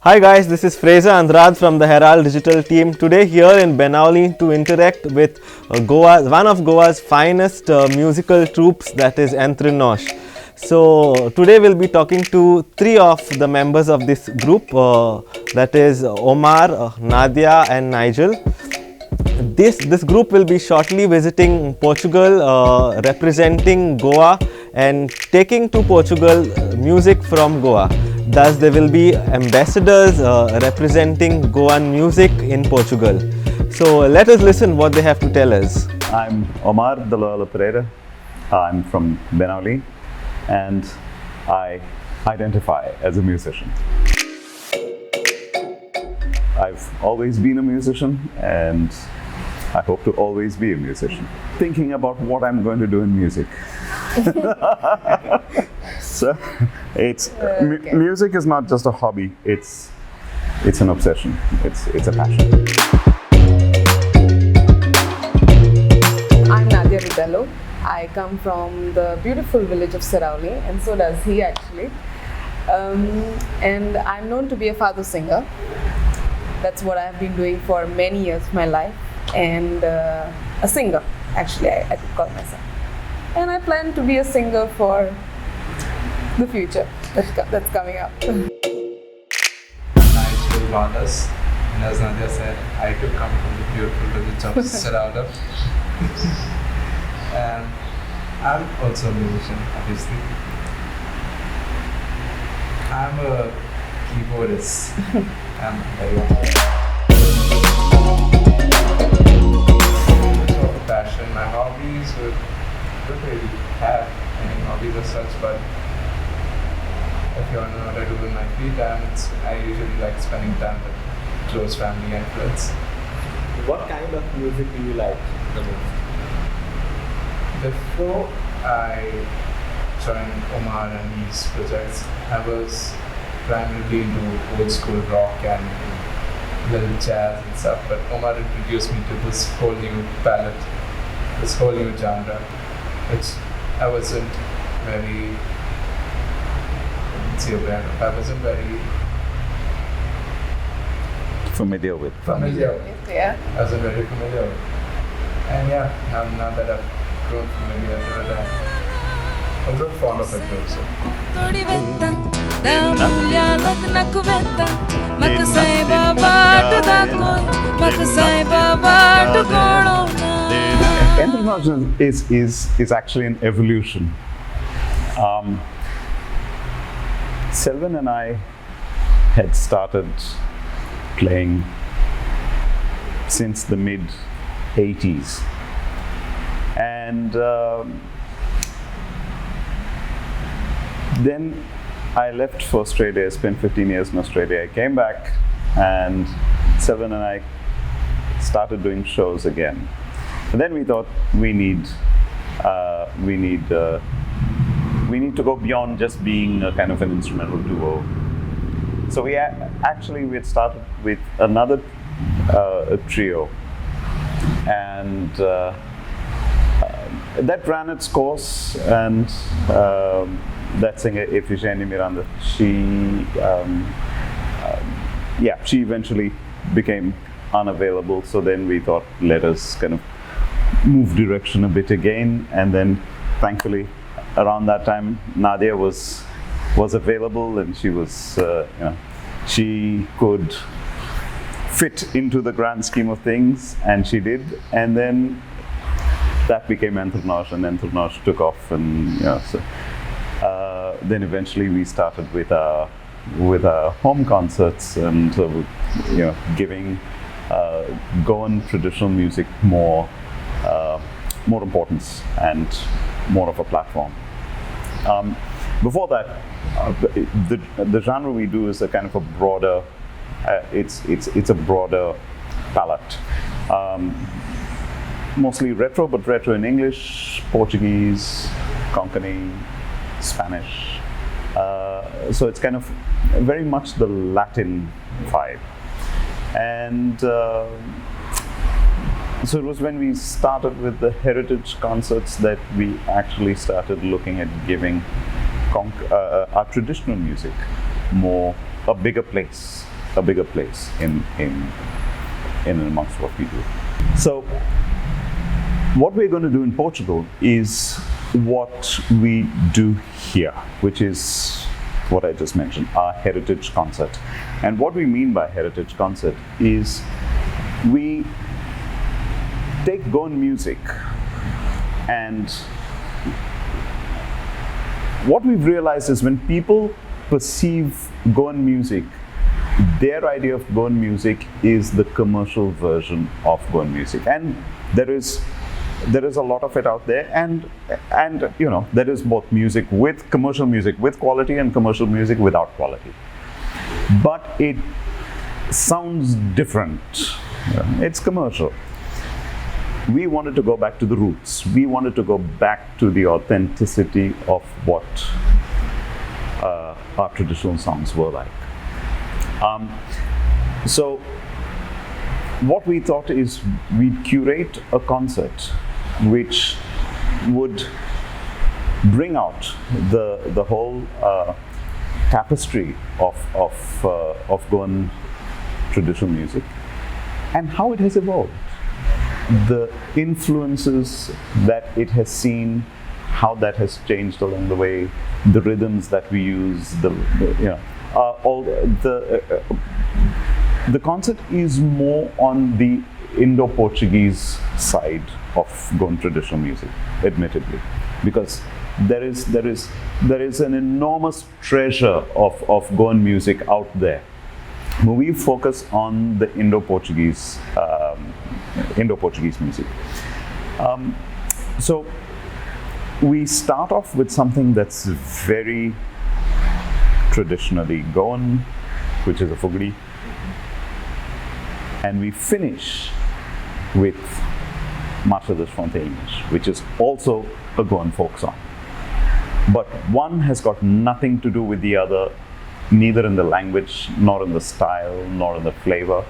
Hi guys, this is Fraser Andrad from the Herald Digital team. Today here in Benauli to interact with one of Goa's finest musical troupes, that is Entrenosh. So today we'll be talking to three of the members of this group, that is Omar, Nadia and Nigel. This group will be shortly visiting Portugal, representing Goa and taking to Portugal music from Goa. Thus, they will be ambassadors representing Goan music in Portugal. So let us listen what they have to tell us. I'm Omar Dalala Pereira. I'm from Benauli and I identify as a musician. I've always been a musician and I hope to always be a musician. Thinking about what I'm going to do in music. So it's music is not just a hobby, it's an obsession, it's a passion. I'm Nadia Ribello. I come from the beautiful village of Sarauli, and so does he actually. And I'm known to be a fado singer. That's what I've been doing for many years of my life, and a singer actually I could call myself. And I plan to be a singer for the future that's coming up. Nice to brothers, and as Nadia said, I too come from the beautiful village of Sarauda. And I'm also a musician, obviously. I'm a keyboardist. I'm very sort of passion. My hobbies don't really have any hobbies as such, but if you want to know what I do in my free time, I usually like spending time with close family and friends. What kind of music do you like the most? Before I joined Omar and these projects, I was primarily into old school rock and little jazz and stuff, but Omar introduced me to this whole new palette, this whole new genre, which I wasn't very Familiar with. Yeah. I wasn't very familiar with. And yeah, now that I've grown familiar with it, I'm very fond of it also. Entrenosh is actually an evolution. Selvan and I had started playing since the mid-80s, and then I left for Australia. I spent 15 years in Australia. I came back and Selvan and I started doing shows again. And then we thought we need to go beyond just being a kind of an instrumental duo. So we had started with another a trio, and that ran its course. And that singer Efigenie Miranda, she eventually became unavailable. So then we thought, let us kind of move direction a bit again, and then thankfully around that time Nadia was available, and she was she could fit into the grand scheme of things, and she did. And then that became Entrenosh, and Entrenosh took off, and then eventually we started with our home concerts, and giving Goan traditional music more importance and more of a platform. Before that, the genre we do is a kind of a broader. It's a broader palette. Mostly retro, but retro in English, Portuguese, Konkani, Spanish. So it's kind of very much the Latin vibe. And so it was when we started with the heritage concerts that we actually started looking at giving our traditional music a bigger place a bigger place in and amongst what we do. So what we're going to do in Portugal is what we do here, which is what I just mentioned, our heritage concert. And what we mean by heritage concert is we take Goan music, and what we've realized is when people perceive Goan music, their idea of Goan music is the commercial version of Goan music, and there is a lot of it out there, and you know, there is both music with commercial music with quality and commercial music without quality, but it sounds different. It's commercial. We wanted to go back to the roots. We wanted to go back to the authenticity of what our traditional songs were like. So what we thought is we'd curate a concert which would bring out the whole tapestry of Goan traditional music and how it has evolved, the influences that it has seen, how that has changed along the way, the rhythms that we use, the concert is more on the Indo-Portuguese side of Goan traditional music, admittedly, because there is an enormous treasure of Goan music out there. But we focus on the Indo-Portuguese music. So we start off with something that's very traditionally Goan, which is a fugri, and we finish with Marcha das Fontainhas, which is also a Goan folk song. But one has got nothing to do with the other, neither in the language, nor in the style, nor in the flavor.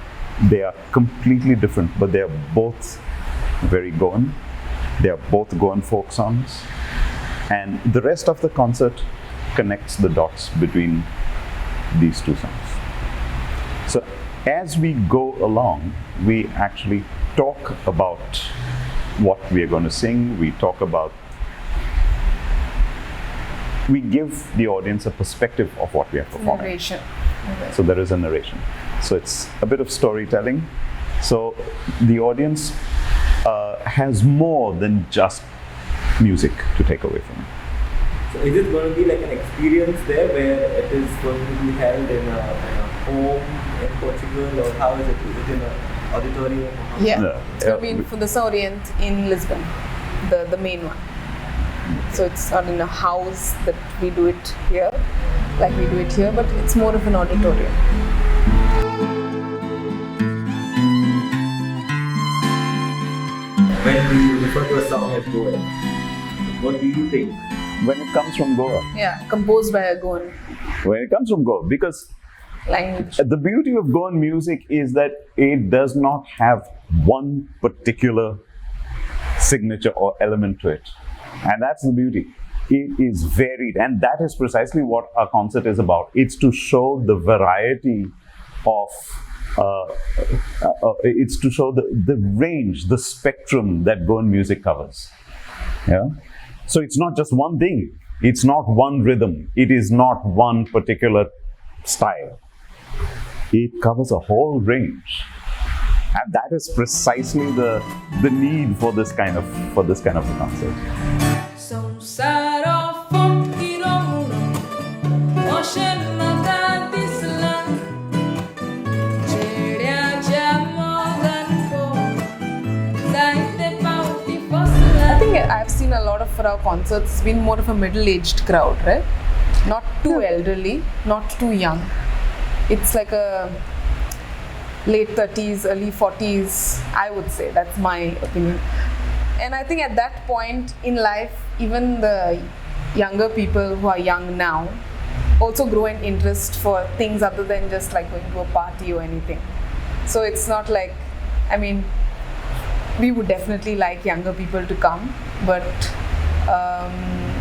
They are completely different, but they are both very Goan. They are both Goan folk songs. And the rest of the concert connects the dots between these two songs. So as we go along, we actually talk about what we are going to sing. We give the audience a perspective of what we are performing. Narration. So there is a narration. So it's a bit of storytelling. So the audience has more than just music to take away from it. So is it going to be like an experience there where it is going to be held in a home in Portugal, or how is it? Is it in an auditorium? Yeah, it's going to be in Fundação Orient in Lisbon, the main one. So it's not in a house that we do it here, like we do it here, but it's more of an auditorium. When we refer to a song as Goan, what do you think? When it comes from Goa. Yeah, composed by a Goan When it comes from Goa, because language. the beauty of Goan music is that it does not have one particular signature or element to it. And that's the beauty. It is varied, and that is precisely what our concert is about. It's to show the variety of, it's to show the range, the spectrum that Goan music covers. Yeah? So it's not just one thing. It's not one rhythm. It is not one particular style. It covers a whole range. And that is precisely the need for this kind of a concert. I think I've seen a lot of our concerts, it's been more of a middle-aged crowd, right? Not too elderly, not too young. It's like a late 30s, early 40s, I would say. That's my opinion. And I think at that point in life, even the younger people who are young now also grow an interest for things other than just like going to a party or anything. So it's not like, I mean, we would definitely like younger people to come, but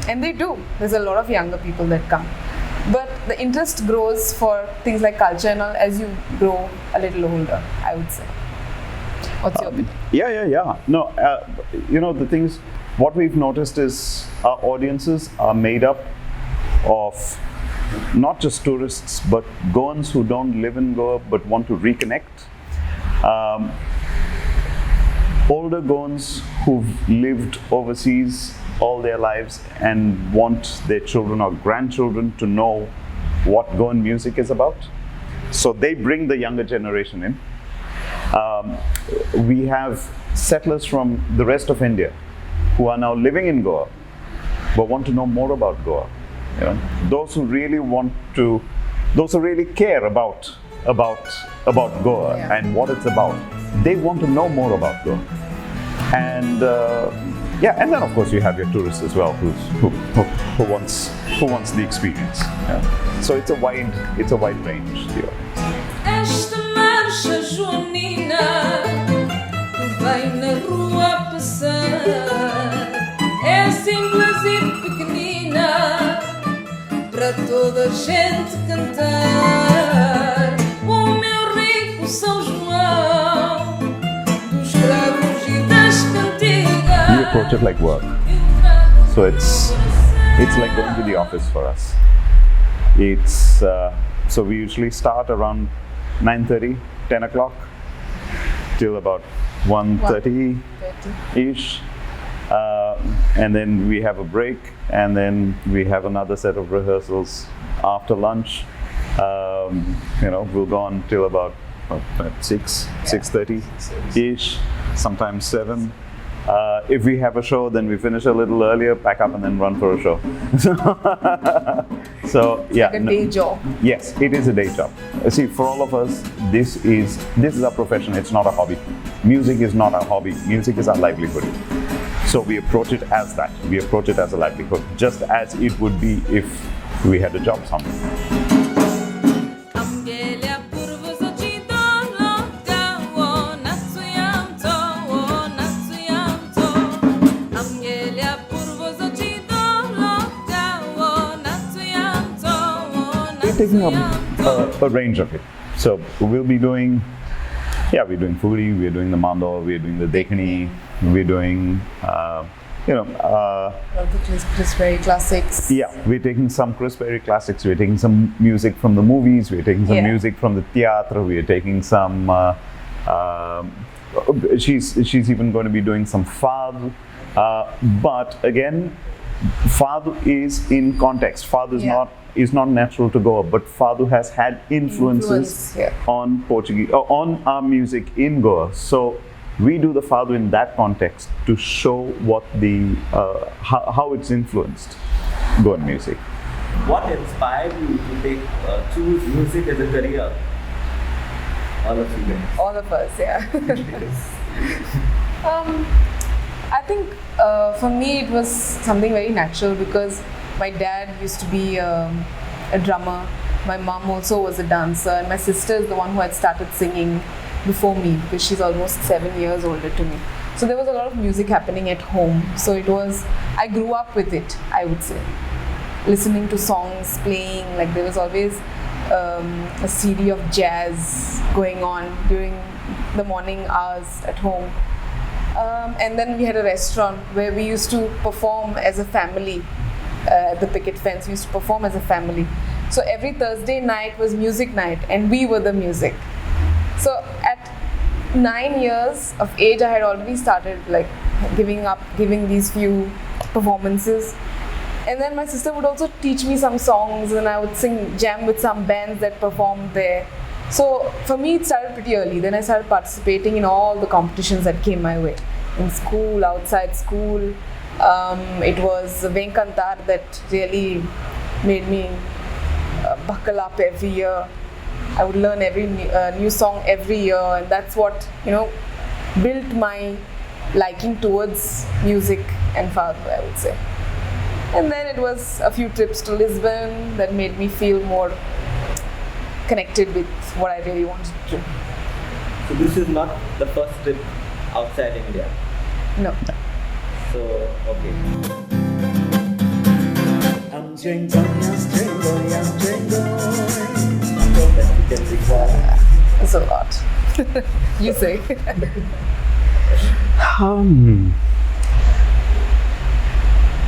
and they do. There's a lot of younger people that come. But the interest grows for things like culture and all as you grow a little older, I would say. What's your opinion? Yeah. No, the things, what we've noticed is our audiences are made up of not just tourists, but Goans who don't live in Goa but want to reconnect. Older Goans who've lived overseas all their lives and want their children or grandchildren to know what Goan music is about. So they bring the younger generation in. We have settlers from the rest of India who are now living in Goa but want to know more about Goa. Those who really care about Goa and what it's about, they want to know more about Goa. And and then of course you have your tourists as well who wants the experience. So it's a wide range. Esta marcha joanina que vem na rua passar é simples e pequenina para toda a gente cantar. O meu rico São João dos cravos e das cantigas. We approach it like work, so it's like going to the office for us. It's so we usually start around 9:30, 10 o'clock till about 1:30 ish, and then we have a break, and then we have another set of rehearsals after lunch. We'll go on till about 6:30 ish, sometimes 7. If we have a show, then we finish a little earlier, pack up, and then run for a show. So yeah, Like a day job. Yes, it is a day job. See, for all of us, this is our profession. It's not a hobby. Music is not our hobby. Music is our livelihood. So we approach it as that. We approach it as a livelihood, just as it would be if we had a job somewhere. Taking up a range of it. So we'll be doing, we're doing Foodie, we're doing the Mando, we're doing the Dekhani, we're doing, All the Chris Berry classics. Yeah, we're taking some Chris Berry classics, we're taking some music from the movies, we're taking some music from the theatre, we're taking some, she's even going to be doing some Fado, but again, Fado is in context. Fado is not natural to Goa, but Fado has had influences on Portuguese, on our music in Goa. So we do the Fado in that context to show what how it's influenced Goan music. What inspired you to choose music as a career? All of you guys. All of us, yeah. I think for me it was something very natural because my dad used to be a drummer. My mom also was a dancer, and my sister is the one who had started singing before me because she's almost 7 years older to me. So there was a lot of music happening at home. So I grew up with it, I would say. Listening to songs, playing, like there was always a CD of jazz going on during the morning hours at home. And then we had a restaurant where we used to perform as a family. At the picket fence, we used to perform as a family. So every Thursday night was music night, and we were the music. So at 9 years of age, I had already started like giving these few performances. And then my sister would also teach me some songs, and I would jam with some bands that performed there. So for me, it started pretty early. Then I started participating in all the competitions that came my way, in school, outside school. It was Venkantar that really made me buckle up every year. I would learn every new song every year, and that's what built my liking towards music and Fado, I would say. And then it was a few trips to Lisbon that made me feel more connected with what I really wanted to do. So this is not the first trip outside India? No. So, okay. I'm jingle, yes, jingle, yes, jingle. I'm sure that you can recall. It's a lot. You say.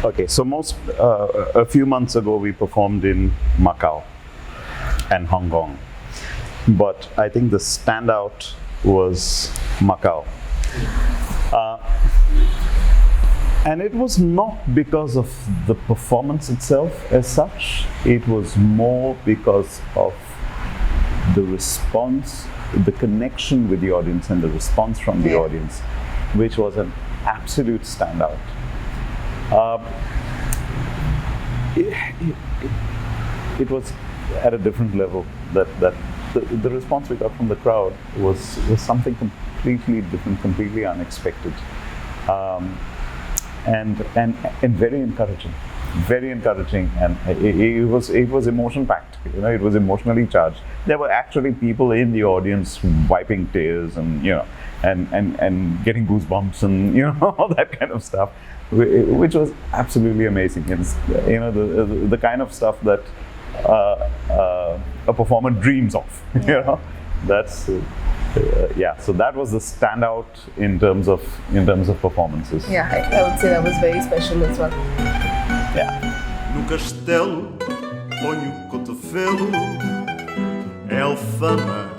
Okay, so a few months ago we performed in Macau and Hong Kong, but I think the standout was Macau. And it was not because of the performance itself as such, it was more because of the response, the connection with the audience and the response from the audience, which was an absolute standout. It was at a different level. That the response we got from the crowd was something completely different, completely unexpected, and very encouraging. Very encouraging, and it was emotion packed. You know, it was emotionally charged. There were actually people in the audience wiping tears, and you know, and getting goosebumps, and you know, all that kind of stuff, which was absolutely amazing. It's, you know, the kind of stuff that a performer dreams of. You know, that's. Yeah, so that was the standout in terms of performances. Yeah, I would say that was very special as well. Yeah. No castelo ponho o cotovelo, é alfama,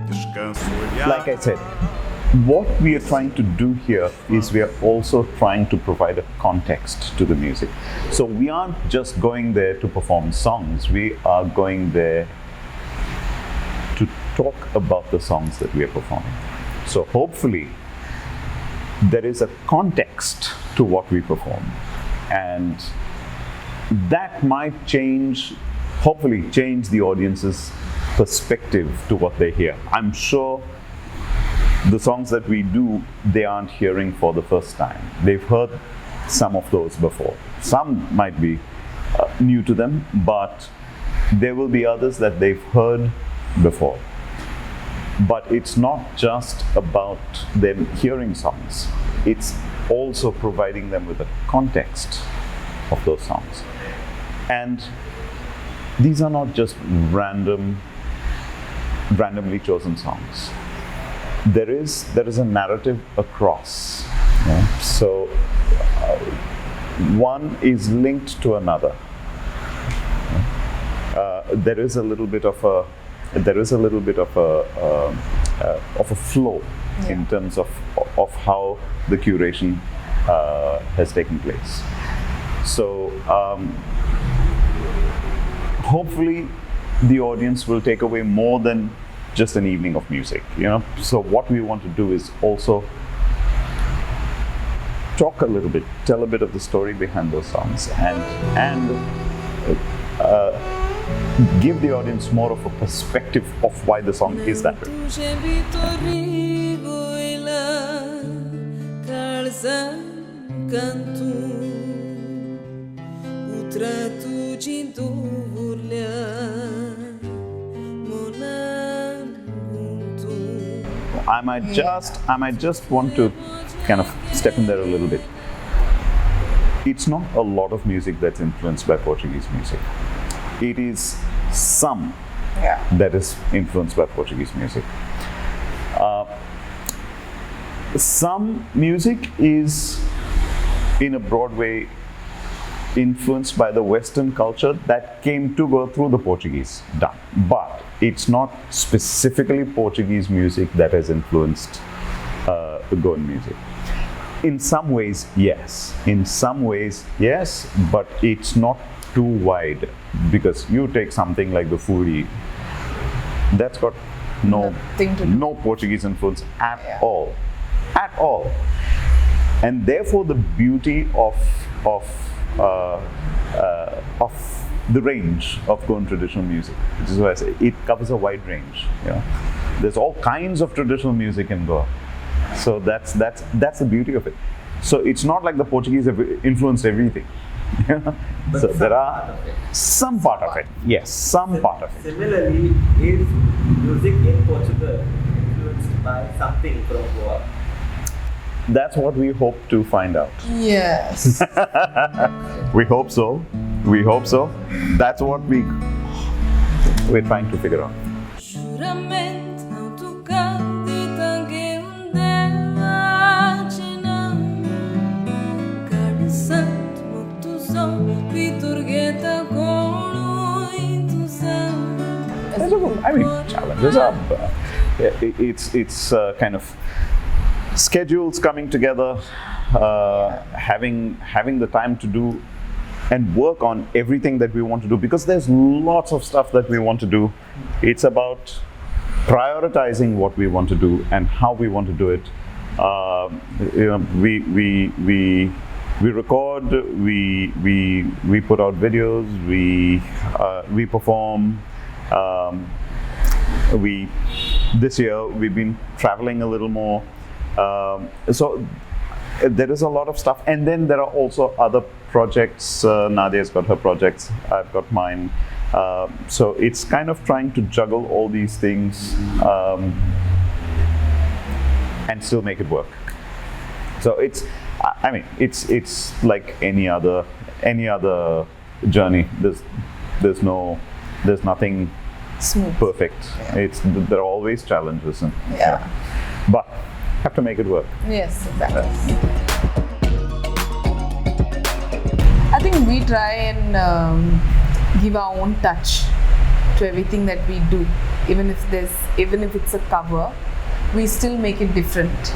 descanso olhar. Like I said, what we are trying to do here is we are also trying to provide a context to the music. So we aren't just going there to perform songs, we are going there to talk about the songs that we are performing. So hopefully there is a context to what we perform, and that might hopefully change the audience's perspective to what they hear. I'm sure the songs that we do, they aren't hearing for the first time. They've heard some of those before. Some might be new to them, but there will be others that they've heard before. But it's not just about them hearing songs, it's also providing them with a context of those songs. And these are not just randomly chosen songs. There is a narrative across. Yeah? So one is linked to another. There is a little bit of a flow in terms of how the curation has taken place. So hopefully the audience will take away more than just an evening of music, you know. So what we want to do is also talk a little bit, tell a bit of the story behind those songs, and give the audience more of a perspective of why the song is that way. I might just want to kind of step in there a little bit. It's not a lot of music that's influenced by Portuguese music. It is some that is influenced by Portuguese music. Some music is, in a broad way, influenced by the Western culture that came to go through the Portuguese done. But it's not specifically Portuguese music that has influenced the Goan music. In some ways, yes. In some ways, yes, but it's not too wide, because you take something like the Furi, that's got no Portuguese influence at all. At all. And therefore the beauty of the range of Goan traditional music, which is why I say it covers a wide range. You know? There's all kinds of traditional music in Goa. So that's the beauty of it. So it's not like the Portuguese have influenced everything. So there are some part of it. Yes, some part of it. Similarly, is music in Portugal influenced by something from Goa? That's what we hope to find out. Yes. We hope so. We hope so. That's what we're trying to figure out. Juramento não tocar de tangue dela não. Carne santo moctuzão viturgueta com intusão. I mean, challenges are. It's kind of schedules coming together, having the time to do and work on everything that we want to do, because there's lots of stuff that we want to do. It's about prioritizing what we want to do and how we want to do it. We record, we put out videos, we perform. This year we've been traveling a little more, so there is a lot of stuff, and then there are also other projects. Nadia's got her projects, I've got mine, so it's kind of trying to juggle all these things and still make it work. So it's like any other journey. There's nothing Smooth. perfect. Yeah. There are always challenges, and Yeah. but have to make it work. Yes, exactly. I think we try and give our own touch to everything that we do. Even if it's a cover, we still make it different,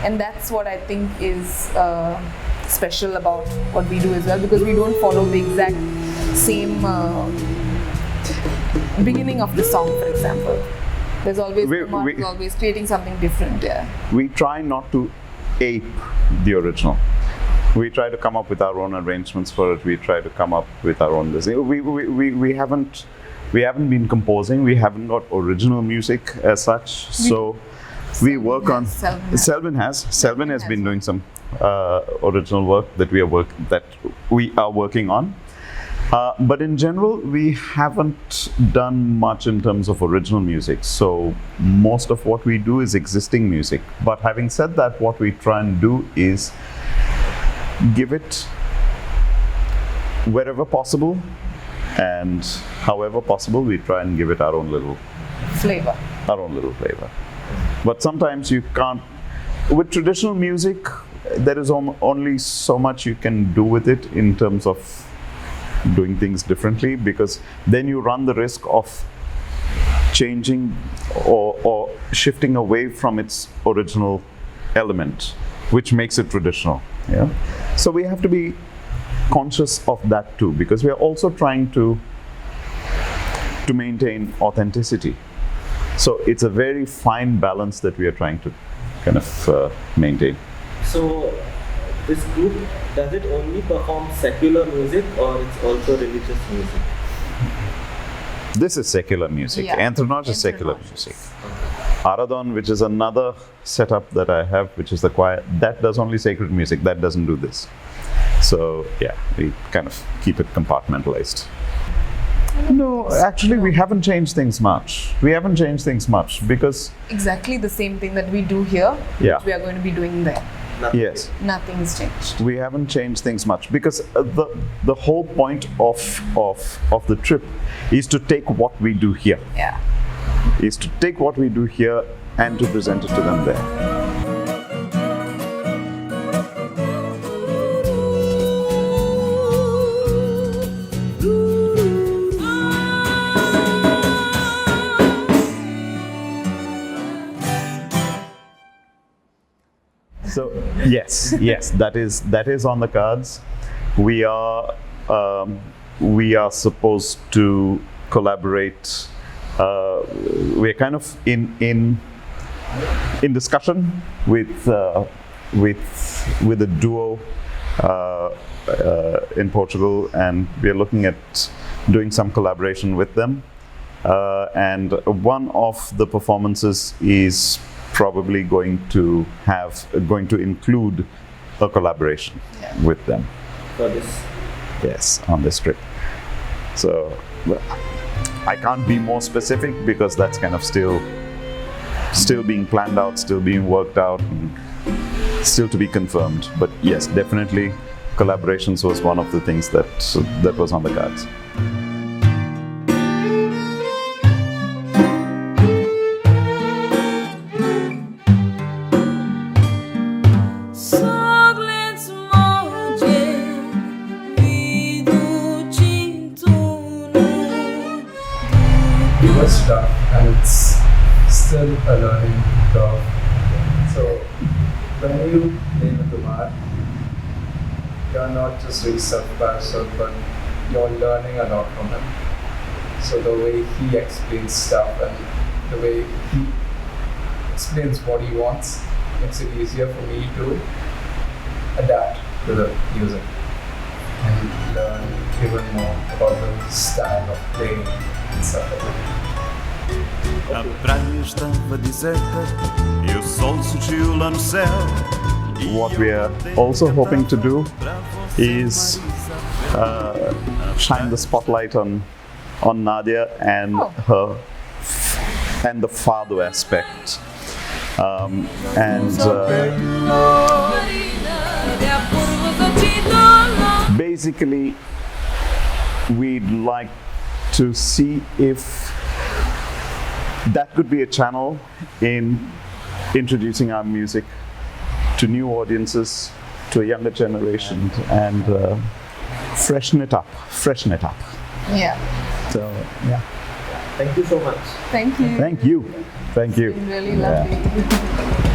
and that's what I think is special about what we do as well, because we don't follow the exact same beginning of the song, for example. There's always always creating something different. Yeah. We try not to ape the original. We try to come up with our own arrangements for it. We try to come up with our own. We haven't been composing. We haven't got original music as such. So we work on. Selvin has been doing some original work that we are working on. But in general, we haven't done much in terms of original music. So most of what we do is existing music. But having said that, what we try and do is give it wherever possible and however possible, we try and give it our own little Flavor. But sometimes you can't. With traditional music, there is only so much you can do with it in terms of doing things differently, because then you run the risk of changing or shifting away from its original element, which makes it traditional. Yeah. So we have to be conscious of that too, because we are also trying to maintain authenticity. So it's a very fine balance that we are trying to kind of maintain. So this group, does it only perform secular music or it's also religious music? This is secular music. Yeah. Anthronosh is secular music. Aradon, which is another setup that I have, which is the choir, that does only sacred music. That doesn't do this. So yeah, we kind of keep it compartmentalized. No, actually we haven't changed things much. Because Exactly the same thing that we do here, Yeah. which we are going to be doing there. yes, Nothing has changed. we haven't changed things much, because the whole point of the trip is to take what we do here, Yeah. and to present it to them there. So yes, that is on the cards. We are supposed to collaborate. We're kind of in discussion with a duo in Portugal, and we are looking at doing some collaboration with them. And one of the performances is probably going to include a collaboration with them. For this? Yes, on this trip. So I can't be more specific, because that's kind of still being planned out, still being worked out, and still to be confirmed. But yes, definitely collaborations was one of the things that was on the cards. It was tough and it's still a learning curve. So when you play with Umar, you're not just doing stuff by yourself, but you're learning a lot from him. So the way he explains stuff and the way he explains what he wants makes it easier for me to adapt to the music and learn even more about the style of playing and stuff like that. A praia estava deserta e o sol surgiu lá no céu. What we are also hoping to do is shine the spotlight on Nadia and the fado aspect, basically we'd like to see if that could be a channel in introducing our music to new audiences, to a younger generation, and freshen it up. Yeah. So, yeah. Thank you so much. Thank you. Thank you. It's been really lovely.